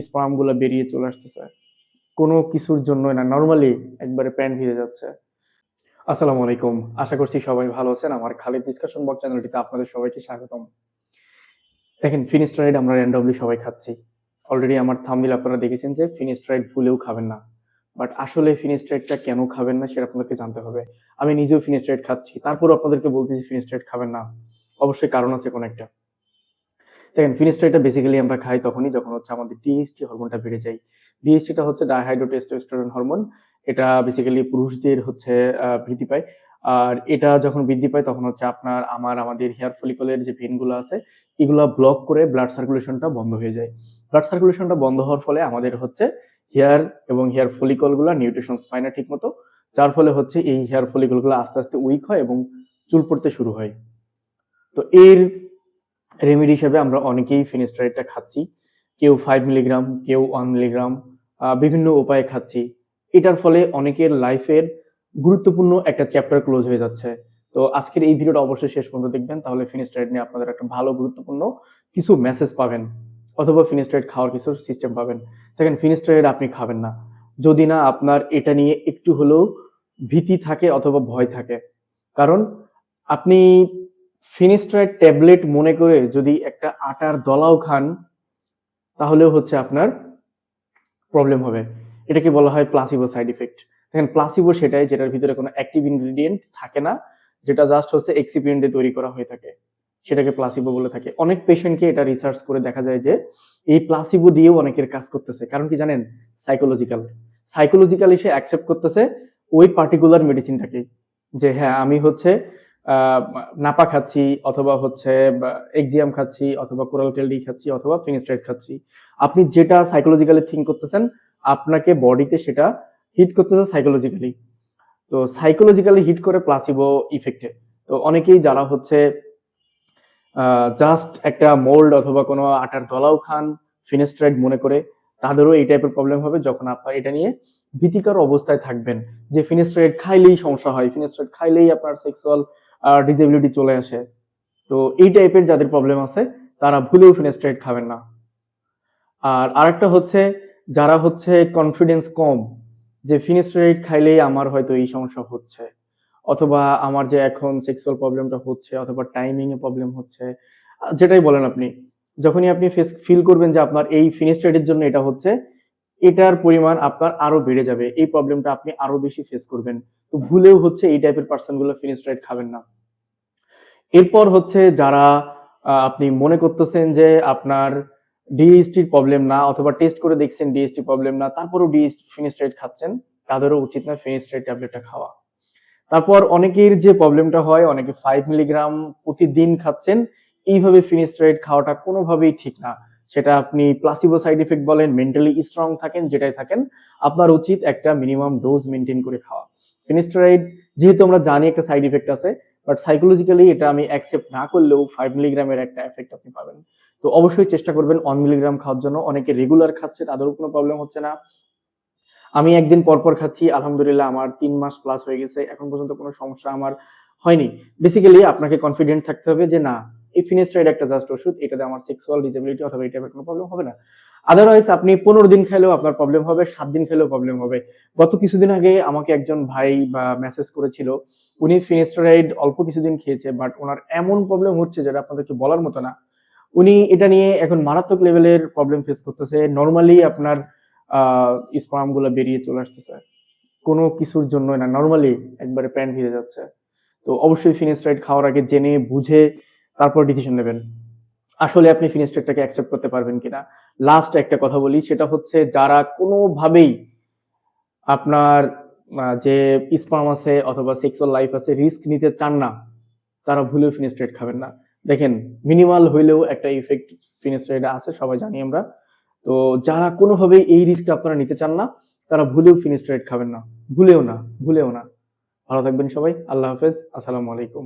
Sperm গুলা বেরিয়ে চলে আসতেছে, কোনো কিছুর জন্যই না, নর্মালি একবারে প্যান্ট ভিজে যাচ্ছে। আসসালামু আলাইকুম, আশা করছি সবাই ভালো আছেন। আমার খালিদ ডিসকাশন বক্স চ্যানেলটিতে আপনাদের সবাইকে স্বাগতম। দেখেন, ফিনিস্টারাইড আমরা র্যান্ডমলি সবাই খাচ্ছি। অলরেডি আমার থাম্বনেইল আপনারা দেখেছেন যে ফিনিস্টারাইড ভুলেও খাবেন না। বাট আসলে ফিনিস্টারাইডটা কেন খাবেন না সেটা আপনাদেরকে জানতে হবে। আমি নিজেও ফিনিস্টারাইড খাচ্ছি, তারপরও আপনাদেরকে বলতেছি ফিনিস্টারাইড খাবেন না। অবশ্যই কারণ আছে কোনো একটা। দেখেন, ফিনিস্টারাইডটা বেসিক্যালি আমরা খাই তখনই যখন হচ্ছে আমাদের ডিএসটি হরমোনটা বেড়ে যায়। ডিএসটিটা হচ্ছে ডাইহাইড্রোটেস্টোস্টেরন হরমোন। এটা বেসিক্যালি পুরুষদের হচ্ছে বৃদ্ধি পায়। আর এটা যখন বৃদ্ধি পায় তখন হচ্ছে আমাদের হেয়ার ফলিকলের যে ভেনগুলো আছে এগুলা ব্লক করে ব্লাড সার্কুলেশনটা বন্ধ হয়ে যায়। ব্লাড সার্কুলেশনটা বন্ধ হওয়ার ফলে আমাদের হচ্ছে হেয়ার এবং হেয়ার ফলিকলগুলো নিউট্রিশনস পায় না ঠিক মতো, যার ফলে হচ্ছে এই হেয়ার ফলিকলগুলো আস্তে আস্তে উইক হয় এবং চুল পড়তে শুরু হয়। তো এর রেমেডি হিসেবে আমরা অনেকেই ফিনিস্টারাইডটা খাচ্ছি। কেউ 5 মিলিগ্রাম, কেউ 1 মিলিগ্রাম, বিভিন্ন উপায়ে খাচ্ছি। এটার ফলে অনেকের লাইফের গুরুত্বপূর্ণ একটা চ্যাপ্টার ক্লোজ হয়ে যাচ্ছে। তো আজকের এই ভিডিওটা অবশ্যই শেষ পর্যন্ত দেখবেন, তাহলে ফিনিস্টারাইড নিয়ে আপনাদের একটা ভালো গুরুত্বপূর্ণ কিছু মেসেজ পাবেন, অথবা ফিনিস্টারাইড খাওয়ার কিছু সিস্টেম পাবেন। দেখেন, ফিনিস্টারাইড আপনি খাবেন না যদি না আপনার এটা নিয়ে একটু হলেও ভীতি থাকে অথবা ভয় থাকে। কারণ আপনি ফিনিস্টারাইড ট্যাবলেট মনে করে যদি একটা আটার দলাও খান তাহলেও হচ্ছে আপনার প্রবলেম হবে। এটাকে বলা হয় প্লাসিবো সাইড ইফেক্ট। দেখেন, প্লাসিবো সেটাই যেটার ভিতরে কোনো অ্যাক্টিভ ইনগ্রেডিয়েন্ট থাকে না, যেটা জাস্ট হচ্ছে এক্সিপিয়েন্ট দিয়ে তৈরি করা হয়ে থাকে, সেটাকে প্লাসিবো বলে থাকে। অনেক পেশেন্টকে এটা রিসার্চ করে দেখা যায় যে এই প্লাসিবো দিয়েও অনেকের কাজ করতেছে। কারণ কি জানেন? সাইকোলজিক্যালি সে অ্যাকসেপ্ট করতেছে ওই পার্টিকুলার মেডিসিনটাকে, যে হ্যাঁ আমি হচ্ছে নাপা খাচ্ছি, অথবা হচ্ছে এক্সিয়াম খাচ্ছি, অথবা কোরালটেল খাচ্ছি, অথবা ফিনিস্টারাইড খাচ্ছি। আপনি যেটা সাইকোলজিক্যালি থিঙ্ক করতেছেন আপনাকে বডিতে সেটা হিট করতেছে সাইকোলজিক্যালি। তো সাইকোলজিক্যালি হিট করে প্লাসিবো ইফেক্টে। তো অনেকেই যারা হচ্ছে জাস্ট একটা মোল্ড অথবা কোনো আটার দলাও খান ফিনিস্টারাইড মনে করে, তাদেরও এই টাইপের প্রবলেম হবে যখন আপনার এটা নিয়ে ভীতিকর অবস্থায় থাকবেন যে ফিনিস্টারাইড খাইলেই সমস্যা হয়, ফিনিস্টারাইড খাইলেই আপনার সেক্সুয়াল ডিসেবিলিটি চলে আসে। তো এই টাইপের যাদের প্রবলেম আছে তারা ভুলেও ফিনিস্টারাইড খাবেন না। আর আরেকটা হচ্ছে যারা হচ্ছে কনফিডেন্স কম, যে ফিনিস্টারাইড খাইলেই আমার হয়তো এই সমস্যা হচ্ছে, অথবা আমার যে এখন সেক্সুয়াল প্রবলেমটা হচ্ছে, অথবা টাইমিং এ প্রবলেম হচ্ছে, যেটাই বলেন আপনি, যখনই আপনি ফিল করবেন যে আপনার এই ফিনিস্টারাইডের জন্য এটা হচ্ছে, এটার পরিমাণ আপনার আরো বেড়ে যাবে, এই প্রবলেমটা আপনি আরো বেশি ফেস করবেন। তো ভুলেও হচ্ছে এই টাইপের পার্সনগুলো ফিনিস্টারাইড খাবেন না। এরপর হচ্ছে যারা আপনি মনে করতেছেন যে আপনার ডিএসটির প্রবলেম না, অথবা টেস্ট করে দেখছেন ডিএসটি প্রবলেম না, তারপরও ফিনিস্টারাইড খাচ্ছেন, তাদেরও উচিত না ফিনিস্টারাইড ট্যাবলেটটা খাওয়া। তারপর অনেকের যে প্রবলেমটা হয়, অনেকে 5 মিলিগ্রাম প্রতিদিন খাচ্ছেন, এইভাবে ফিনিস্টারাইড খাওয়াটা কোনোভাবেই ঠিক না। সেটা আপনি প্লাসিবো সাইড ইফেক্ট বলেন, মেন্টালি স্ট্রং থাকেন, যেটাই থাকেন, আপনার উচিত একটা মিনিমাম ডোজ মেনটেন করে খাওয়া। ফিনিস্টারাইড যেহেতু আমরা জানি একটা সাইড ইফেক্ট আছে, বাট সাইকোলজিক্যালি এটা আমি অ্যাকসেপ্ট না করলেও 5 মিলিগ্রামের একটা এফেক্ট আপনি পাবেন। তো অবশ্যই চেষ্টা করবেন 1 মিলিগ্রাম খাওয়ার জন্য। অনেকে রেগুলার খাচ্ছে, তাদেরও কোনো প্রবলেম হচ্ছে না। আমি একদিন পরপর খাচ্ছি, আলহামদুলিল্লাহ আমার 3 মাস প্লাস হয়ে গেছে, এখন পর্যন্ত কোনো সমস্যা আমার হয়নি। বেসিক্যালি আপনাকে কনফিডেন্ট থাকতে হবে যে না, এই ফিনিস্টারাইড একটা জাস্ট ওষুধ, এটাতে আমার সেক্সুয়াল ডিসেবিলিটি অথবা এই টাইপের কোনো প্রবলেম হবে না। আদারওয়াইজ আপনি 15 দিন খেলেও আপনার প্রবলেম হবে, 7 দিন খেলেও প্রবলেম হবে। গত কিছুদিন আগে আমাকে একজন ভাই মেসেজ করেছিল, উনি ফিনিস্টারাইড অল্প কিছুদিন খেয়েছে, বাট ওনার এমন প্রবলেম হচ্ছে যেটা আপনাদেরকে বলার মতো না। উনি এটা নিয়ে এখন মারাত্মক লেভেলের প্রবলেম ফেস করতেছে। নরমালি আপনার স্পার্ম গুলা বেরিয়ে চলে আসতেছে, কোনো কিছুর জন্যই না, নরমালি একবারে প্যান্ট ভিজে যাচ্ছে। তো অবশ্যই ফিনিস্টারাইড খাওয়ার আগে জেনে বুঝে তারপর ডিসিশন নেবেন আসলে আপনি ফিনিস্টারাইডটাকে অ্যাকসেপ্ট করতে পারবেন কিনা। লাস্ট একটা কথা বলি, সেটা হচ্ছে যারা কোনোভাবেই আপনার যে স্পার্ম আছে অথবা সেক্সুয়াল লাইফ আছে রিস্ক নিতে চান না, তারা ভুলেও ফিনিস্টারাইড খাবেন না। দেখেন, মিনিমাল হইলেও একটা ইফেক্ট ফিনিস্টারাইডে আছে, সবাই জানি আমরা। তো যারা কোনোভাবেই এই রিস্কটা আপনারা নিতে চান না, তারা ভুলেও ফিনিস্টারাইড খাবেন না, ভুলেও না, ভুলেও না। ভালো থাকবেন সবাই, আল্লাহ হাফেজ, আসসালামু আলাইকুম।